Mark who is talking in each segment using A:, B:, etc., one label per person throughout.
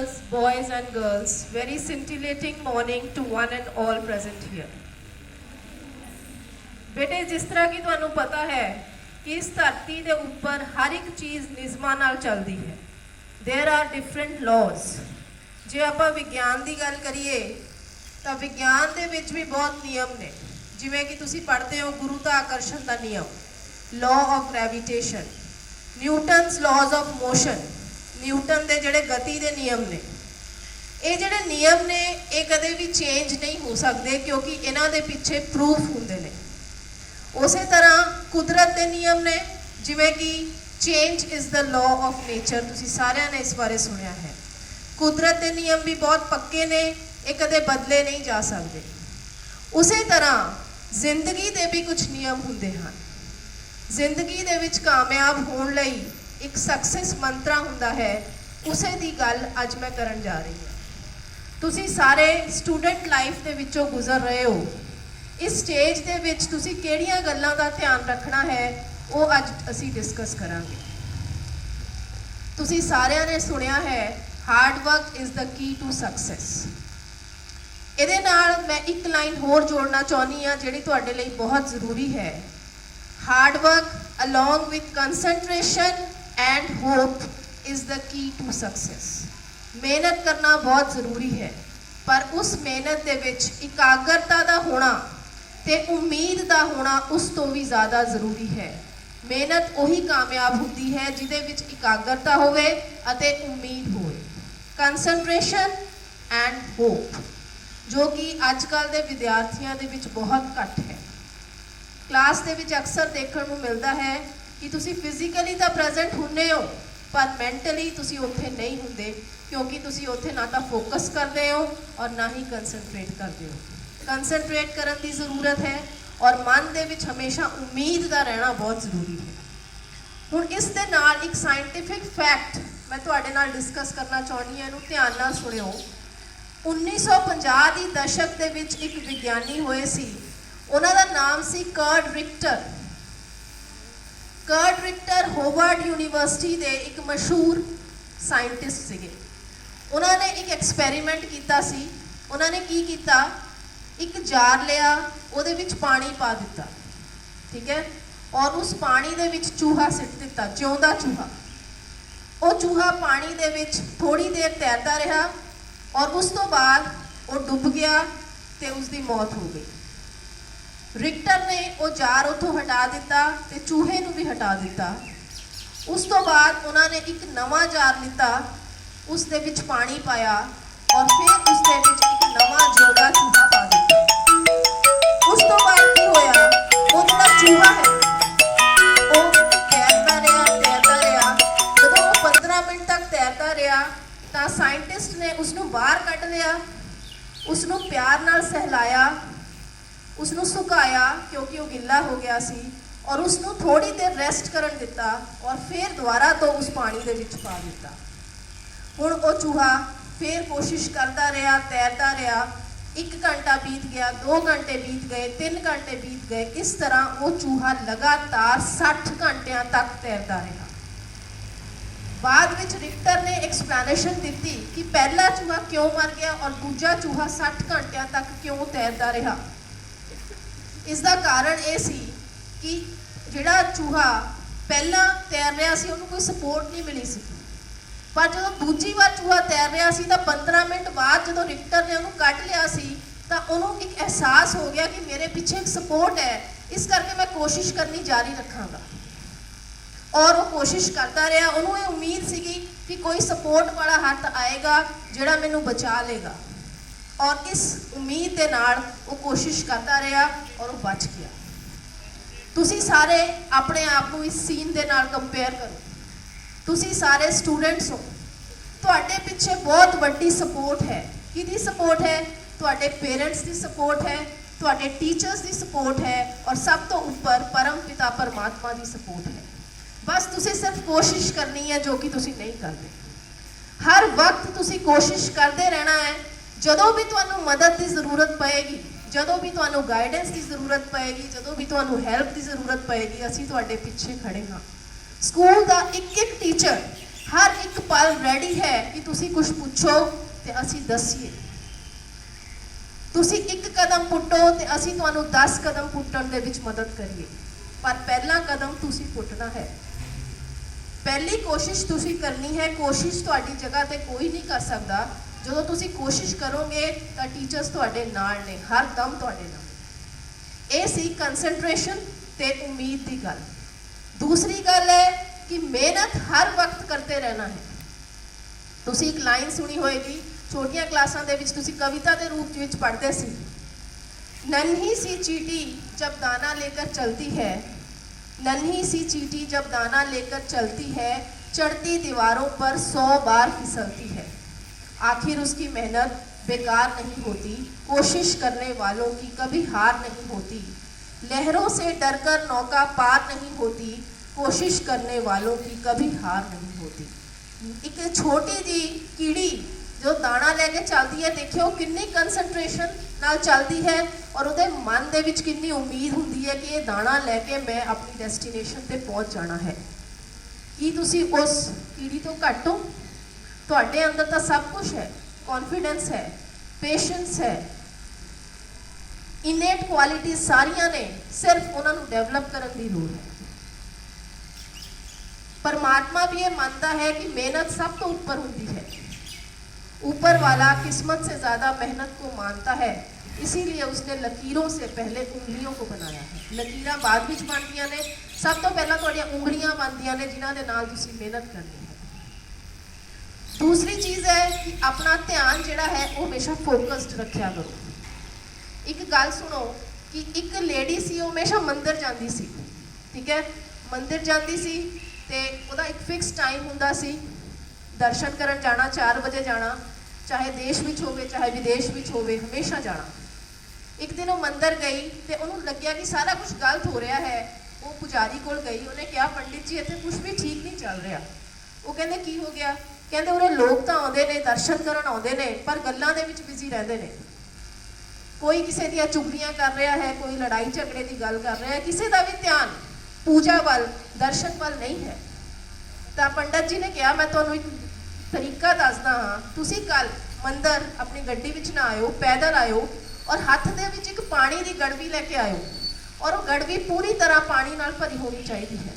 A: teachers, boys and girls, very scintillating morning to one and all present here. बेटे जिस तरह की तुहानू पता है कि इस धरती के ऊपर हर एक चीज़ निज़मां नाल चलती है. There are different laws. जे आपां विज्ञान की गल करिए तो विज्ञान के विच भी बहुत नियम ने. जिवें कि तुसीं पढ़ते हो गुरुत्वाकर्षण का नियम, law of gravitation, Newton's laws of motion, Newton के जिहड़े गति के नियम ने. ये जिहड़े नियम ने ये कदे भी चेंज नहीं हो सकते क्योंकि इन्हां दे पिछे प्रूफ हुंदे ने. उस तरह कुदरत के नियम ने, जिवें कि change is the law of nature. तुसीं सारिआं ने इस बारे सुनिया है. कुदरत के नियम भी बहुत पक्के ने, ये कदे बदले नहीं जा सकते. उस तरह जिंदगी के भी कुछ नियम हुंदे हैं. जिंदगी दे विच कामयाब होने लई एक सक्सेस मंत्रा हुंदा है. उसे दी गल अज मैं करन जा रही हूँ. तुसीं सारे स्टूडेंट लाइफ दे विचों गुजर रहे हो. इस स्टेज दे विच तुसीं किहड़ियां गल्लां दा ध्यान रखना है वो अज असीं डिस्कस करांगे. तुसीं सारिआं ने सुनिया है hard work is the key to success. ਇਹਦੇ ਨਾਲ मैं एक लाइन होर जोड़ना चाहनी हाँ जिहड़ी तुहाडे लई बहुत ज़रूरी है. Hard work along with concentration and hope is the key to success. मेहनत करना बहुत ज़रूरी है पर उस मेहनत दे विच इकाग्रता का होना ते उम्मीद का होना उस तो भी ज़्यादा ज़रूरी है. मेहनत उही कामयाब होती है जिहदे विच इकाग्रता होवे अते उम्मीद होवे. कंसनट्रेशन एंड होप जो कि अजकल के विद्यार्थियों के विच बहुत घट है. क्लास के विच अक्सर देखने को मिलता है कि तुसी फिजिकली तो प्रेजेंट होंगे हो पर मैंटली तुसी उत्थे नहीं होंगे क्योंकि तुसी उत्थे ना तो फोकस करते हो और ना ही कंसनट्रेट करते हो. कंसनट्रेट करने की ज़रूरत है और मन के विच हमेशा उम्मीद का रहना बहुत ज़रूरी है. हुण इस दे नाल एक साइंटिफिक फैक्ट मैं तुहाडे नाल डिस्कस करना चाहनी हाँ. इहनूं ध्यान नाल सुणिओ. 1950 की दशक के विच एक विज्ञानी होए सी. उन्हां दा नाम सी Kurt Richter. Kurt Richter Harvard university के एक मशहूर साइंटिस्ट सीगे. उन्होंने एक एक्सपैरीमेंट किया सी. उन्होंने की किया, एक जार लिया, उहदे विच पानी पा दिता, ठीक है, और उस पानी दे विच चूहा सिट दिता, जिउंदा चूहा. वो चूहा पानी दे विच थोड़ी देर तैरता रहा और उस तो बाद वो डुब गया तो उसकी मौत हो गई. रिक्टर ने वो जार उतों हटा दिता तो चूहे नूं भी हटा दिता. उस तो बाद उन्होंने एक नवा जार लिता, उस दे विच पानी पाया और फिर उस दे विच एक नवा जिउंदा चूहा पा दिता. उस तो बाद की होया, वो जिहड़ा चूहा है वो तैरता रहा. जब वो 15 मिनट तक तैरता रहा तो साइंटिस्ट ने उसनूं बाहर कढ़ लिया, उसनूं प्यार नाल सहलाया, उसनूं सुकाया क्योंकि वो गिला हो गया सी और उसनूं थोड़ी देर रेस्ट करन दिता और फिर दोबारा तो उस पानी दे विच पा दिता. हुण वो चूहा फिर कोशिश करता रहा, तैरता रहा. 1 घंटा बीत गया, 2 घंटे बीत गए, 3 घंटे बीत गए. इस तरह वो चूहा लगातार 60 घंटिया तक तैरता रहा. बाद विच रिक्टर ने एक्सप्लेनेशन दी कि पहला चूहा क्यों मर गया और दूजा चूहा 60 घंटिया तक क्यों तैरता रहा. इसका कारण ये सी कि जिहड़ा चूहा पहला तैर रहा सी उन्होंने कोई सपोर्ट नहीं मिली सी, पर जो दूजी बार चूहा तैर रहा सी तो 15 मिनट बाद जो रिक्टर ने उन्होंने कट लिया सी तो उन्होंने एक एहसास हो गया कि मेरे पीछे एक सपोर्ट है, इस करके मैं कोशिश करनी जारी रखांगा. और वो कोशिश करता रहा. उन्होंने उम्मीद सी कि कोई सपोर्ट वाला हाथ आएगा जिहड़ा मैनू बचा लेगा और इस उम्मीद के नाल वो कोशिश करता रहा और वो बच गया. तुसी सारे अपने आप को इस सीन के नाल कंपेयर करो. तुसी सारे स्टूडेंट्स हो, तुहाडे पिछे बहुत वड्डी सपोर्ट है. किहदी सपोर्ट है? तुहाडे पेरेंट्स की सपोर्ट है, तुहाडे टीचर्स की सपोर्ट है और सब तो उपर परम पिता परमात्मा की सपोर्ट है. बस तुसी सिर्फ कोशिश करनी है जो कि तुसी नहीं करते. हर वक्त तुसी कोशिश करते रहना है. जदों भी तुहानू मदद की जरूरत पएगी, जदों भी तुहानू गाइडेंस की जरूरत पएगी, जदों भी तुहानू हैल्प की जरूरत पएगी, असीं तुहाडे पिछे खड़े हाँ. स्कूल का एक एक टीचर ਹਰ ਇੱਕ ਪਲ ਰੈਡੀ ਹੈ ਕਿ ਤੁਸੀਂ ਕੁਝ ਪੁੱਛੋ ਤੇ ਅਸੀਂ ਦੱਸੀਏ। ਤੁਸੀਂ ਇੱਕ ਕਦਮ ਪੁੱਟੋ ਤੇ ਅਸੀਂ ਤੁਹਾਨੂੰ 10 ਕਦਮ ਪੁੱਟਣ ਦੇ ਵਿੱਚ ਮਦਦ ਕਰੀਏ, ਪਰ ਪਹਿਲਾ ਕਦਮ ਤੁਸੀਂ ਪੁੱਟਣਾ ਹੈ। ਪਹਿਲੀ ਕੋਸ਼ਿਸ਼ ਤੁਸੀਂ ਕਰਨੀ ਹੈ। ਕੋਸ਼ਿਸ਼ ਤੁਹਾਡੀ ਜਗ੍ਹਾ ਤੇ ਕੋਈ ਨਹੀਂ ਕਰ ਸਕਦਾ। ਜਦੋਂ ਤੁਸੀਂ ਕੋਸ਼ਿਸ਼ ਕਰੋਗੇ ਤਾਂ ਟੀਚਰਸ ਤੁਹਾਡੇ ਨਾਲ ਨੇ, ਹਰ ਦਮ ਤੁਹਾਡੇ ਨਾਲ। ਇਹ ਸੀ ਕੰਸੈਂਟਰੇਸ਼ਨ ਤੇ ਉਮੀਦ ਦੀ ਗੱਲ। ਦੂਸਰੀ ਗੱਲ ਹੈ ਕਿ ਮਿਹਨਤ ਹਰ ਵਕਤ ਕਰਦੇ ਰਹਿਣਾ ਹੈ। ਤੁਸੀਂ ਇੱਕ ਲਾਈਨ ਸੁਣੀ ਹੋਏਗੀ, ਛੋਟੀਆਂ ਕਲਾਸਾਂ ਦੇ ਵਿੱਚ ਤੁਸੀਂ ਕਵਿਤਾ ਦੇ ਰੂਪ ਵਿੱਚ ਪੜ੍ਹਦੇ ਸੀ, ਨन्ही सी चींटी जब दाना लेकर चलती है, नन्ही सी चींटी जब दाना लेकर चलती है, चढ़ती दीवारों पर 100 बार फिसलती है। आखिर उसकी मेहनत बेकार नहीं होती, कोशिश करने वालों की कभी हार नहीं होती। लहरों से डरकर नौका पार नहीं होती, कोशिश करने वालों की कभी हार नहीं होती। एक छोटी जी कीड़ी जो दाना लेके चलती है, देखियो कितनी कंसंट्रेशन नाल चलती है और ਉਹਦੇ ਮਨ ਦੇ ਵਿੱਚ ਕਿੰਨੀ ਉਮੀਦ ਹੁੰਦੀ ਹੈ ਕਿ ਇਹ ਦਾਣਾ ਲੈ ਕੇ ਮੈਂ ਆਪਣੀ ਡੈਸਟੀਨੇਸ਼ਨ ਤੇ ਪਹੁੰਚ ਜਾਣਾ ਹੈ। ਕੀ ਤੁਸੀਂ ਉਸ ਕੀੜੀ ਤੋਂ ਘੱਟ ਹੋ? ਤੁਹਾਡੇ ਅੰਦਰ ਤਾਂ ਸਭ ਕੁਝ ਹੈ, ਕੌਨਫੀਡੈਂਸ ਹੈ, ਪੇਸ਼ੈਂਸ ਹੈ, ਇਨੇਟ ਕੁਆਲਿਟੀ ਸਾਰੀਆਂ ਨੇ, ਸਿਰਫ ਉਹਨਾਂ ਨੂੰ ਡਿਵੈਲਪ ਕਰਨ ਦੀ ਲੋੜ ਹੈ। परमात्मा भी ये मानता है कि मेहनत सब तो ऊपर होती है। ऊपर वाला किस्मत से ज़्यादा मेहनत को मानता है, इसीलिए उसने लकीरों से पहले उंगलियों को बनाया है। लकीरां बाद विच बनदियां ने, सब तो पहला तुहाडियां उंगलियां बनदियां ने जिन्हां दे नाल तुसीं मेहनत करनी है। दूसरी चीज़ है कि अपना ध्यान जिहड़ा है वो हमेशा फोकस्ड रखिया करो। एक गल सुनो कि एक लेडी सी वो हमेशा मंदिर जाती सी, ठीक है, मंदिर जाती सी ਤੇ ਉਹਦਾ ਇੱਕ ਫਿਕਸ ਟਾਈਮ ਹੁੰਦਾ ਸੀ ਦਰਸ਼ਨ ਕਰਨ ਜਾਣਾ, 4 ਵਜੇ ਜਾਣਾ, ਚਾਹੇ ਦੇਸ਼ ਵਿੱਚ ਹੋਵੇ ਚਾਹੇ ਵਿਦੇਸ਼ ਵਿੱਚ ਹੋਵੇ, ਹਮੇਸ਼ਾ ਜਾਣਾ। ਇੱਕ ਦਿਨ ਉਹ ਮੰਦਿਰ ਗਈ ਤੇ ਉਹਨੂੰ ਲੱਗਿਆ ਕਿ ਸਾਰਾ ਕੁਝ ਗਲਤ ਹੋ ਰਿਹਾ ਹੈ। ਉਹ ਪੁਜਾਰੀ ਕੋਲ ਗਈ, ਉਹਨੇ ਕਿਹਾ ਪੰਡਿਤ ਜੀ ਇੱਥੇ ਕੁਝ ਵੀ ਠੀਕ ਨਹੀਂ ਚੱਲ ਰਿਹਾ। ਉਹ ਕਹਿੰਦੇ ਕੀ ਹੋ ਗਿਆ? ਕਹਿੰਦੇ ਉਰੇ ਲੋਕ ਤਾਂ ਆਉਂਦੇ ਨੇ, ਦਰਸ਼ਨ ਕਰਨ ਆਉਂਦੇ ਨੇ, ਪਰ ਗੱਲਾਂ ਦੇ ਵਿੱਚ ਬਿਜ਼ੀ ਰਹਿੰਦੇ ਨੇ। ਕੋਈ ਕਿਸੇ ਦੀਆਂ ਚੁਗਲੀਆਂ ਕਰ ਰਿਹਾ ਹੈ, ਕੋਈ ਲੜਾਈ ਝਗੜੇ ਦੀ ਗੱਲ ਕਰ ਰਿਹਾ ਹੈ, ਕਿਸੇ ਦਾ ਵੀ ਧਿਆਨ पूजा वाल दर्शन वाल नहीं है। तो पंडित जी ने कहा मैं तुहानू एक तरीका दसदा हाँ, तुसी कल मंदिर अपनी गड्डी विच ना आयो, पैदल आयो और हाथ दे विच एक पानी दी गड़वी लेके आयो और वो गड़वी पूरी तरह पानी नाल भरी होनी चाहिए है।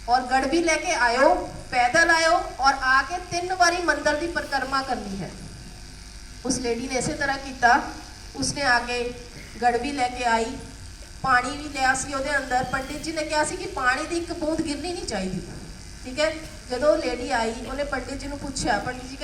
A: और गड़वी लेके आयो, पैदल आयो और आके 3 बारी मंदिर की परिक्रमा करनी है। उस लेडी ने इसे तरह किया, उसने आके गड़वी लेके आई, पानी भी लिया सी ਉਹਦੇ ਅੰਦਰ। पंडित जी ने कहा सी कि पानी की एक बूंद गिरनी नहीं चाहिए, ठीक है। ਜਦੋਂ लेडी आई उन्हें पंडित जी ਨੂੰ ਪੁੱਛਿਆ, पंडित जी